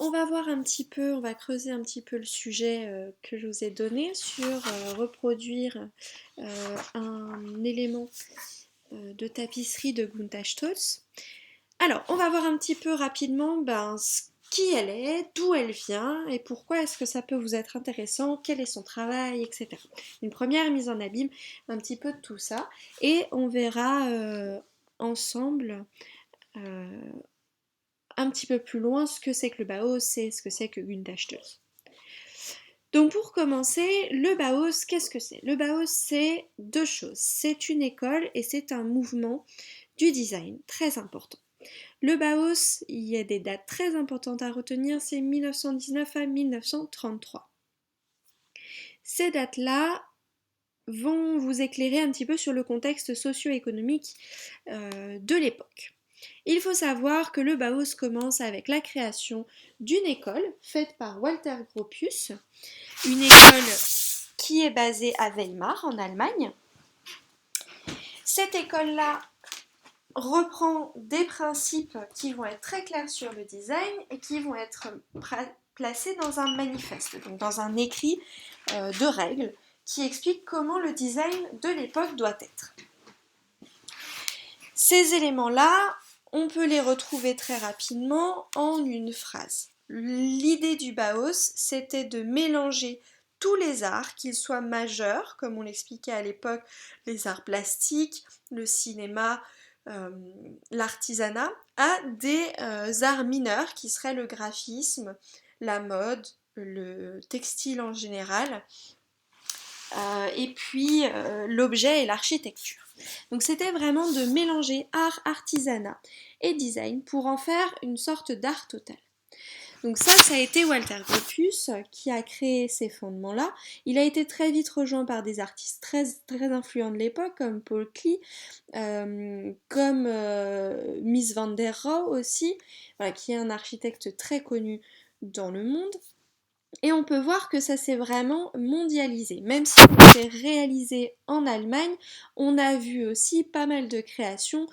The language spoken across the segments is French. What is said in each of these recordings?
On va voir un petit peu, on va creuser un petit peu le sujet que je vous ai donné sur reproduire un élément de tapisserie de Gunther Stolz. Alors, on va voir un petit peu rapidement qui elle est, d'où elle vient et pourquoi est-ce que ça peut vous être intéressant, quel est son travail, etc. Une première mise en abîme, un petit peu de tout ça, et on verra ensemble euh, un petit peu plus loin ce que c'est que le Bauhaus et ce que c'est que Gunther Stolz. Donc pour commencer, le Bauhaus, qu'est-ce que c'est? Le Bauhaus, c'est deux choses. C'est une école et c'est un mouvement du design très important. Le Bauhaus, il y a des dates très importantes à retenir, c'est 1919 à 1933. Ces dates-là vont vous éclairer un petit peu sur le contexte socio-économique de l'époque. Il faut savoir que le Bauhaus commence avec la création d'une école faite par Walter Gropius, une école qui est basée à Weimar en Allemagne. Cette école-là reprend des principes qui vont être très clairs sur le design et qui vont être placés dans un manifeste, donc dans un écrit de règles qui explique comment le design de l'époque doit être. Ces éléments-là, on peut les retrouver très rapidement en une phrase. L'idée du Bauhaus, c'était de mélanger tous les arts, qu'ils soient majeurs, comme on l'expliquait à l'époque, les arts plastiques, le cinéma, l'artisanat, à des arts mineurs qui seraient le graphisme, la mode, le textile en général, et puis l'objet et l'architecture. Donc c'était vraiment de mélanger art, artisanat et design pour en faire une sorte d'art total. Donc ça a été Walter Gropius qui a créé ces fondements-là. Il a été très vite rejoint par des artistes très, très influents de l'époque, comme Paul Klee, comme Mies van der Rohe aussi, voilà, qui est un architecte très connu dans le monde. Et on peut voir que ça s'est vraiment mondialisé. Même si on s'est réalisé en Allemagne, on a vu aussi pas mal de créations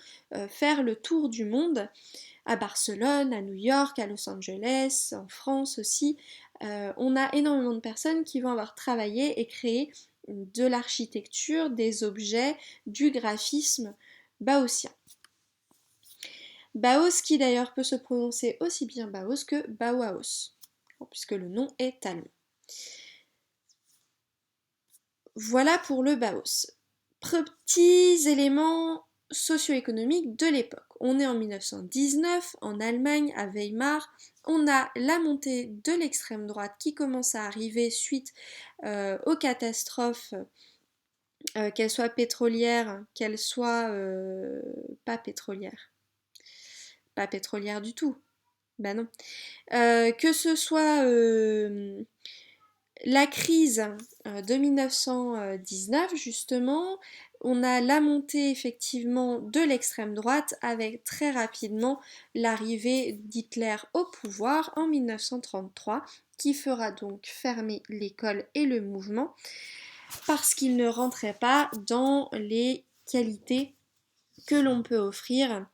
faire le tour du monde, à Barcelone, à New York, à Los Angeles, en France aussi. On a énormément de personnes qui vont avoir travaillé et créé de l'architecture, des objets, du graphisme bauhausien. Bauhaus qui d'ailleurs peut se prononcer aussi bien Bauhaus que Bauhaus, puisque le nom est allemand. Voilà pour le Bauhaus. Petits éléments socio-économiques de l'époque. On est en 1919, en Allemagne, à Weimar. On a la montée de l'extrême droite qui commence à arriver suite aux catastrophes, qu'elles soient pétrolières, qu'elles soient pas pétrolières. Pas pétrolières du tout. Ben non. Que ce soit la crise de 1919, justement, on a la montée effectivement de l'extrême droite avec très rapidement l'arrivée d'Hitler au pouvoir en 1933 qui fera donc fermer l'école et le mouvement parce qu'il ne rentrait pas dans les qualités que l'on peut offrir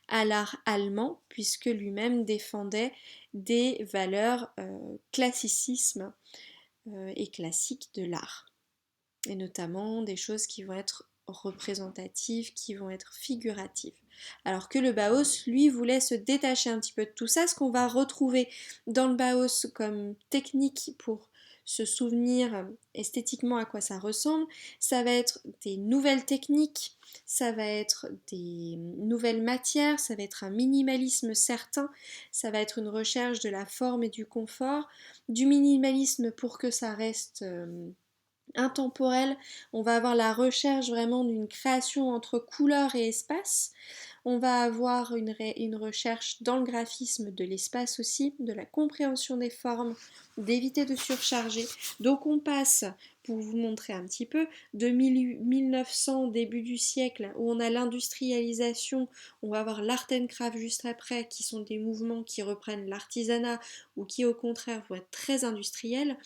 à l'art allemand puisque lui-même défendait des valeurs classicisme et classiques de l'art. Et notamment des choses qui vont être représentatives, qui vont être figuratives. Alors que le Bauhaus, lui, voulait se détacher un petit peu de tout ça, ce qu'on va retrouver dans le Bauhaus comme technique pour se souvenir esthétiquement à quoi ça ressemble, ça va être des nouvelles techniques, ça va être des nouvelles matières, ça va être un minimalisme certain, ça va être une recherche de la forme et du confort, du minimalisme pour que ça reste intemporel, on va avoir la recherche vraiment d'une création entre couleur et espace, on va avoir une recherche dans le graphisme de l'espace aussi, de la compréhension des formes, d'éviter de surcharger. Donc on passe, pour vous montrer un petit peu, de 1900, début du siècle, où on a l'industrialisation, on va avoir l'art and craft juste après, qui sont des mouvements qui reprennent l'artisanat ou qui au contraire vont être très industriels,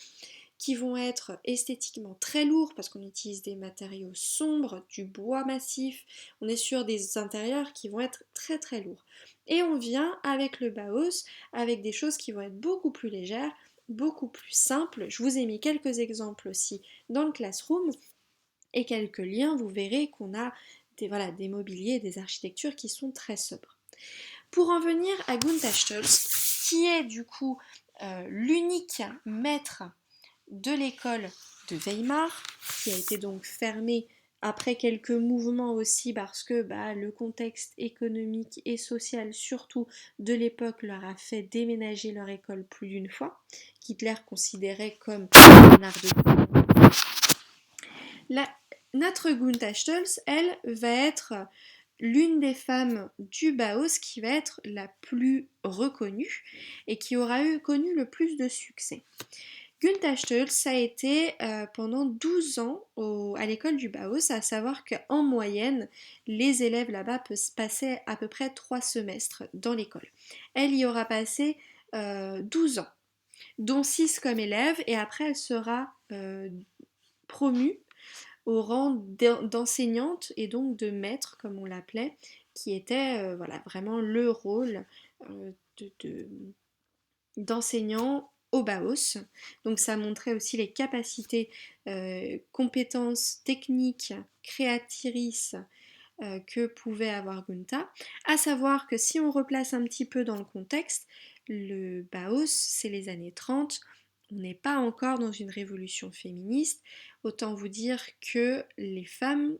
qui vont être esthétiquement très lourds parce qu'on utilise des matériaux sombres, du bois massif, on est sur des intérieurs qui vont être très très lourds. Et on vient avec le Bauhaus avec des choses qui vont être beaucoup plus légères, beaucoup plus simples. Je vous ai mis quelques exemples aussi dans le Classroom et quelques liens, vous verrez qu'on a des mobiliers et des architectures qui sont très sobres. Pour en venir à Gunther Stölz, qui est du coup l'unique maître de l'école de Weimar, qui a été donc fermée après quelques mouvements aussi parce que le contexte économique et social surtout de l'époque leur a fait déménager leur école plus d'une fois, qu'Hitler considérait comme un art de la, notre Gunther Stölz, elle, va être l'une des femmes du Bauhaus qui va être la plus reconnue et qui aura connu le plus de succès. Gunther Stölz a été pendant 12 ans à l'école du Bauhaus, à savoir qu'en moyenne, les élèves là-bas passaient à peu près 3 semestres dans l'école. Elle y aura passé 12 ans, dont 6 comme élève, et après elle sera promue au rang d'enseignante et donc de maître, comme on l'appelait, qui était vraiment le rôle d'enseignant au Bauhaus. Donc ça montrait aussi les capacités, compétences techniques, créatrices que pouvait avoir Gunther. À savoir que si on replace un petit peu dans le contexte, le Bauhaus, c'est les années 30, on n'est pas encore dans une révolution féministe. Autant vous dire que les femmes,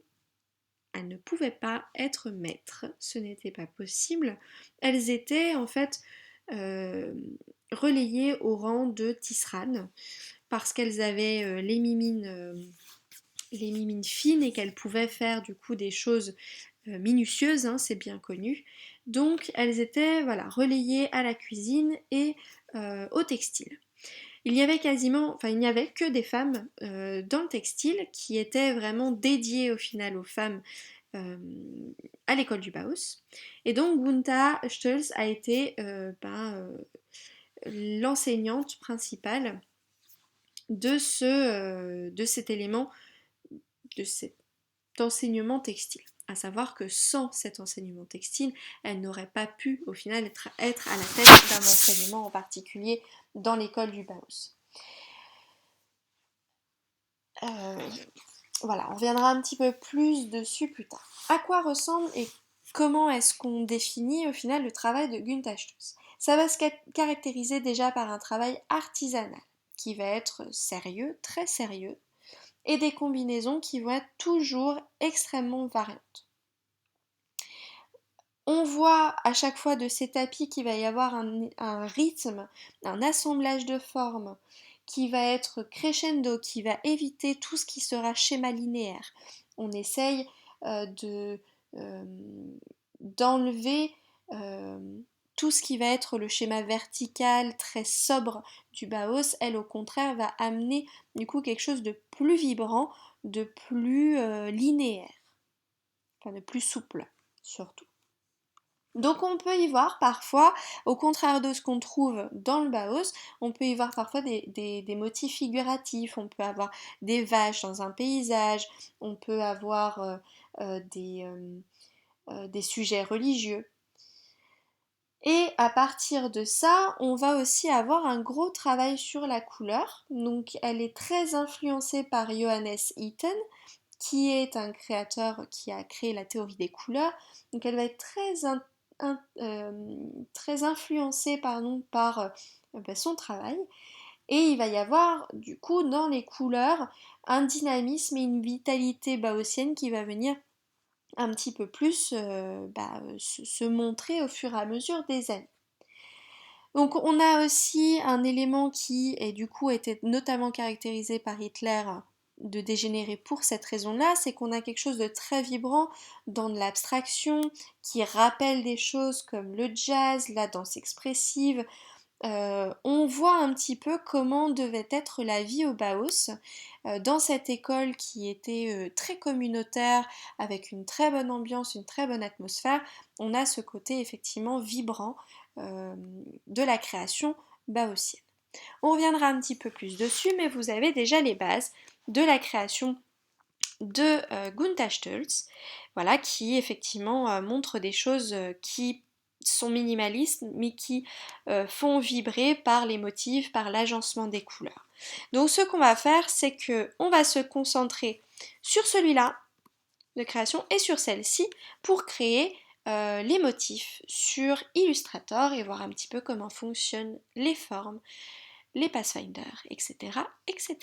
elles ne pouvaient pas être maîtres, ce n'était pas possible. Elles étaient en fait relayées au rang de tisserannes parce qu'elles avaient les mimines fines et qu'elles pouvaient faire du coup des choses minutieuses, hein, c'est bien connu. Donc elles étaient relayées à la cuisine et au textile. Il n'y avait que des femmes dans le textile qui étaient vraiment dédiées au final aux femmes à l'école du Bauhaus. Et donc Gunther Stölz a été l'enseignante principale de cet élément, de cet enseignement textile. À savoir que sans cet enseignement textile, elle n'aurait pas pu au final être à la tête d'un enseignement en particulier dans l'école du Bauhaus. Voilà, on reviendra un petit peu plus dessus plus tard. À quoi ressemble et comment est-ce qu'on définit au final le travail de Gunther Stölz? Ça va se caractériser déjà par un travail artisanal qui va être sérieux, très sérieux, et des combinaisons qui vont être toujours extrêmement variantes. On voit à chaque fois de ces tapis qu'il va y avoir un rythme, un assemblage de formes qui va être crescendo, qui va éviter tout ce qui sera schéma linéaire. On essaye d'enlever tout ce qui va être le schéma vertical, très sobre du Bauhaus. Elle, au contraire, va amener du coup quelque chose de plus vibrant, de plus linéaire, enfin de plus souple surtout. Donc on peut y voir parfois, au contraire de ce qu'on trouve dans le Bauhaus, on peut y voir parfois des motifs figuratifs, on peut avoir des vaches dans un paysage, on peut avoir des sujets religieux. Et à partir de ça, on va aussi avoir un gros travail sur la couleur. Donc elle est très influencée par Johannes Itten, qui est un créateur qui a créé la théorie des couleurs. Donc elle va être très influencée par son travail. Et il va y avoir du coup dans les couleurs un dynamisme et une vitalité bauhausienne qui va venir un petit peu plus se montrer au fur et à mesure des années. Donc on a aussi un élément qui est du coup était notamment caractérisé par Hitler de dégénérer pour cette raison-là, c'est qu'on a quelque chose de très vibrant dans de l'abstraction qui rappelle des choses comme le jazz, la danse expressive. On voit un petit peu comment devait être la vie au Bauhaus dans cette école qui était très communautaire avec une très bonne ambiance, une très bonne atmosphère. On a ce côté effectivement vibrant de la création bauhausienne. On reviendra un petit peu plus dessus, mais vous avez déjà les bases de la création de Gunther Stölz, voilà, qui effectivement montre des choses qui sont minimalistes, mais qui font vibrer par les motifs, par l'agencement des couleurs. Donc ce qu'on va faire, c'est que on va se concentrer sur celui-là de création et sur celle-ci pour créer les motifs sur Illustrator et voir un petit peu comment fonctionnent les formes, les pathfinders, etc., etc.